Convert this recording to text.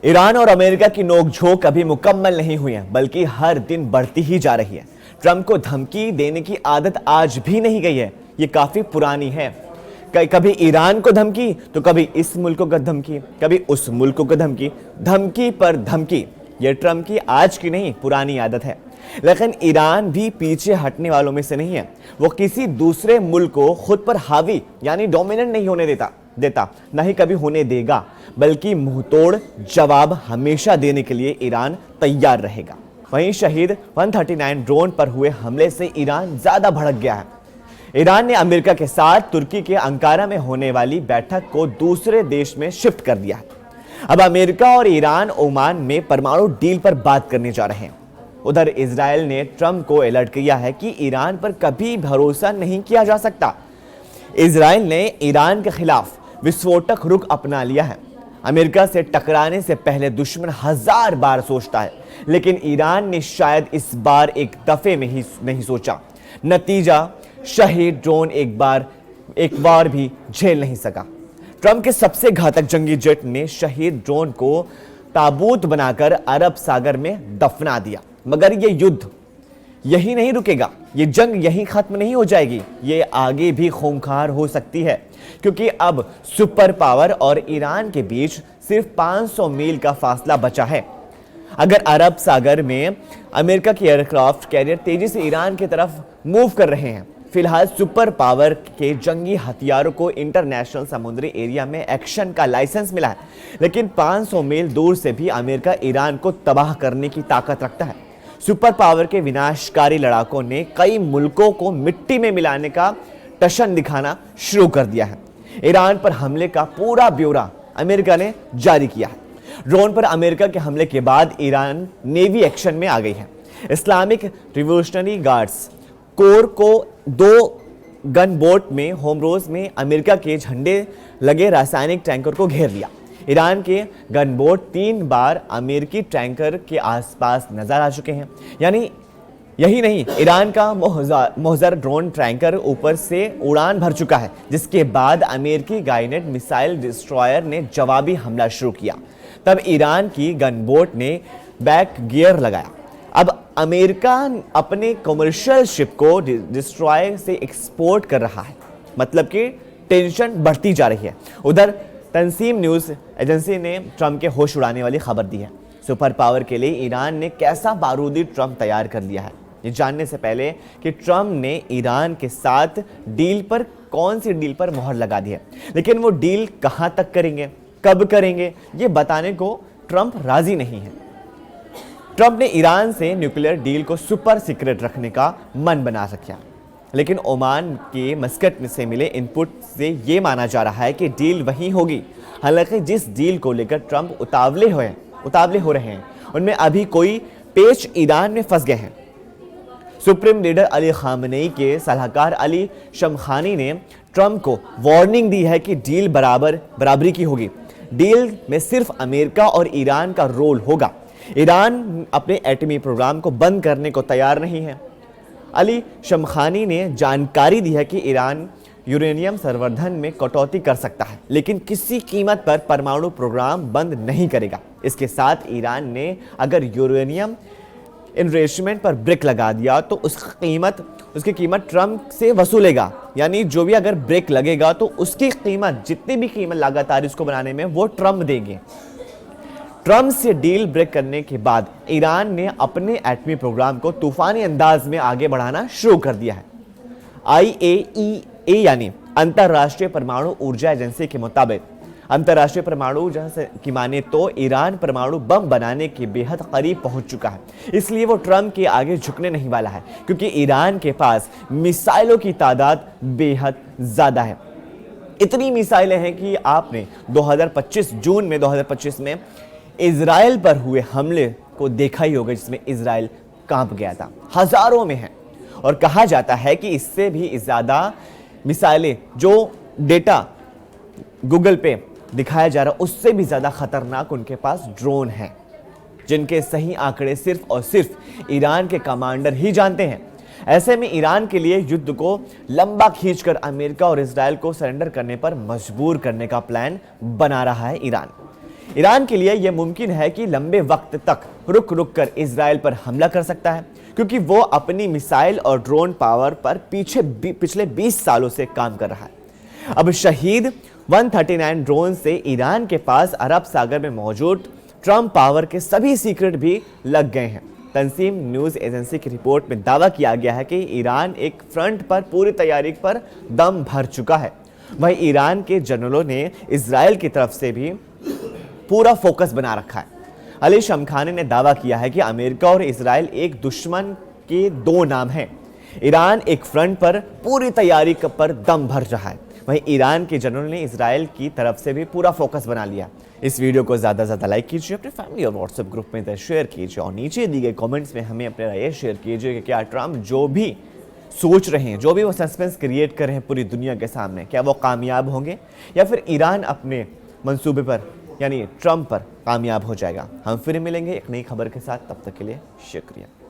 Iran और America की नोकझोंक अभी मुकम्मल नहीं हुई है, बल्कि हर दिन बढ़ती ही जा रही है। ट्रंप को धमकी देने की आदत आज भी नहीं गई है, ये काफी पुरानी है। कभी ईरान को धमकी तो कभी इस मुल्क को धमकी, कभी उस मुल्क को धमकी, धमकी पर धमकी। ये ट्रंप की आज की नहीं, पुरानी आदत है। लेकिन ईरान भी पीछे हटने वालों में से नहीं है। वो किसी दूसरे मुल्क को खुद पर हावी यानी डोमिनेंट नहीं होने देता, न ही कभी होने देगा, बल्कि मुंहतोड़ जवाब हमेशा देने के लिए ईरान तैयार रहेगा। वहीं शहीद 139 ड्रोन पर हुए हमले से ईरान ज्यादा भड़क गया है। ईरान ने अमेरिका के साथ तुर्की के अंकारा में होने वाली बैठक को दूसरे देश में शिफ्ट कर दिया है। अब अमेरिका और ईरान ओमान में परमाणु डील पर बात करने जा रहे हैं। उधर इजराइल ने ट्रंप को अलर्ट किया है कि ईरान पर कभी भरोसा नहीं किया जा सकता। इजराइल ने ईरान के खिलाफ विस्फोटक रुख अपना लिया है। अमेरिका से टकराने से पहले दुश्मन 1000 बार सोचता है, लेकिन ईरान ने शायद इस बार एक दफे में ही नहीं सोचा। नतीजा, शहीद ड्रोन एक बार भी झेल नहीं सका। ट्रंप के सबसे घातक जंगी जेट ने शहीद ड्रोन को ताबूत बनाकर अरब सागर में दफना दिया। मगर ये युद्ध यही नहीं रुकेगा, ये जंग यही खत्म नहीं हो जाएगी, ये आगे भी खूंखार हो सकती है, क्योंकि अब सुपर पावर और ईरान के बीच सिर्फ 500 मील का फासला बचा है। अगर अरब सागर में अमेरिका के एयरक्राफ्ट कैरियर तेजी से ईरान की तरफ मूव कर रहे हैं। फिलहाल सुपर पावर के जंगी हथियारों को इंटरनेशनल समुद्री एरिया में एक्शन का लाइसेंस मिला है, लेकिन 500 मील दूर से भी अमेरिका ईरान को तबाह करने की ताकत रखता है। सुपर पावर के विनाशकारी लड़ाकों ने कई मुल्कों को मिट्टी में मिलाने का टशन दिखाना शुरू कर दिया है। ईरान पर हमले का पूरा ब्यौरा अमेरिका ने जारी किया है। ड्रोन पर अमेरिका के हमले के बाद ईरान नेवी एक्शन में आ गई है। इस्लामिक रिवोल्यूशनरी गार्ड्स कोर को 2 गन बोट में होमरोज में अमेरिका के झंडे लगे रासायनिक टैंकर को घेर लिया। ईरान के गन बोट 3 बार अमेरिकी टैंकर के आसपास नजर आ चुके हैं। यानी यही नहीं, ईरान का मोहजर ड्रोन टैंकर ऊपर से उड़ान भर चुका है, जिसके बाद अमेरिकी गाइडेड मिसाइल डिस्ट्रॉयर ने जवाबी हमला शुरू किया। तब ईरान की गन बोट ने बैक गियर लगाया। अब अमेरिका अपने कमर्शियल शिप को डिस्ट्रॉयर से एक्सपोर्ट कर रहा है, मतलब कि टेंशन बढ़ती जा रही है। उधर तंसीम न्यूज एजेंसी ने ट्रंप के होश उड़ाने वाली खबर दी है। सुपर पावर के लिए ईरान ने कैसा बारूदी ट्रंप तैयार कर लिया है, ये जानने से पहले कि ट्रंप ने ईरान के साथ कौन सी डील पर मोहर लगा दी है, लेकिन वो डील कहां तक करेंगे, कब करेंगे, ये बताने को ट्रंप राजी नहीं है। ट्रंप ने ईरान से न्यूक्लियर डील को सुपर सीक्रेट रखने का मन बना रखा, लेकिन ओमान के मस्कट से मिले इनपुट से यह माना जा रहा है कि डील वही होगी। हालांकि जिस डील को लेकर ट्रंप उतावले हो रहे हैं, उनमें अभी कोई पेच ईरान में फंस गए हैं। सुप्रीम लीडर अली खामनेई के सलाहकार अली शमखानी ने ट्रंप को वार्निंग दी है कि डील बराबरी की होगी। डील में सिर्फ अमेरिका और ईरान का रोल होगा। ईरान अपने एटमी प्रोग्राम को बंद करने को तैयार नहीं है। अली शमखानी ने जानकारी दी है कि ईरान यूरेनियम संवर्धन में कटौती कर सकता है, लेकिन किसी कीमत पर परमाणु प्रोग्राम बंद नहीं करेगा। इसके साथ ईरान ने अगर यूरेनियम इन्वेस्टमेंट पर ब्रेक लगा दिया तो उसकी कीमत ट्रंप से वसूलेगा। यानी जो भी अगर ब्रेक लगेगा तो उसकी कीमत, जितनी भी कीमत लगातार इसको बनाने में, वो ट्रंप देंगे। ट्रंप से डील ब्रेक करने के बाद ईरान ने अपने एटमी प्रोग्राम को तूफानी अंदाज में आगे बढ़ाना शुरू कर दिया है। IAEA यानी अंतरराष्ट्रीय परमाणु ऊर्जा एजेंसी के मुताबिक अंतरराष्ट्रीय परमाणु ऊर्जा की माने तो ईरान परमाणु बम बनाने के बेहद करीब पहुंच चुका है। इसलिए वो ट्रंप के आगे झुकने नहीं वाला है, क्योंकि ईरान के पास मिसाइलों की तादाद बेहद ज्यादा है। इतनी मिसाइलें हैं कि आपने 2025 में इजराइल पर हुए हमले को देखा ही होगा, जिसमें इजराइल कांप गया था। हजारों में है, और कहा जाता है कि इससे भी ज्यादा मिसाइलें, जो डेटा गूगल पे दिखाया जा रहा, उससे भी ज्यादा खतरनाक उनके पास ड्रोन हैं, जिनके सही आंकड़े सिर्फ और सिर्फ ईरान के कमांडर ही जानते हैं। ऐसे में ईरान के लिए युद्ध को लंबा खींचकर अमेरिका और इजराइल को सरेंडर करने पर मजबूर करने का प्लान बना रहा है ईरान। ईरान के लिए यह मुमकिन है कि लंबे वक्त तक रुक रुक कर इजराइल पर हमला कर सकता है, क्योंकि वो अपनी मिसाइल और ड्रोन पावर पर पिछले 20 सालों से काम कर रहा है। अब शहीद 139 ड्रोन से ईरान के पास अरब सागर में मौजूद ट्रम्प पावर के सभी सीक्रेट भी लग गए हैं। तंसीम न्यूज़ एजेंसी की रिपोर्ट में दावा किया गया है कि ईरान एक फ्रंट पर पूरी तैयारी पर दम भर चुका है। वहीं ईरान के जनरलों ने इजराइल की तरफ से भी पूरा फोकस बना रखा है। अली शमखानी ने दावा किया है कि अमेरिका और इजराइल एक दुश्मन के दो नाम हैं। ईरान एक फ्रंट पर पूरी तैयारी पर दम भर रहा है, वहीं ईरान के जनरल ने इजराइल की तरफ से भी पूरा फोकस बना लिया। इस वीडियो को ज़्यादा से ज़्यादा लाइक कीजिए, अपने फैमिली और व्हाट्सएप ग्रुप में शेयर कीजिए और नीचे दिए गए कमेंट्स में हमें अपने राय शेयर कीजिए कि क्या ट्रम्प जो भी सोच रहे हैं, जो भी वो सस्पेंस क्रिएट कर रहे हैं पूरी दुनिया के सामने, क्या वो कामयाब होंगे या फिर ईरान अपने मंसूबे पर यानी ट्रम्प पर कामयाब हो जाएगा। हम फिर मिलेंगे एक नई खबर के साथ, तब तक के लिए शुक्रिया।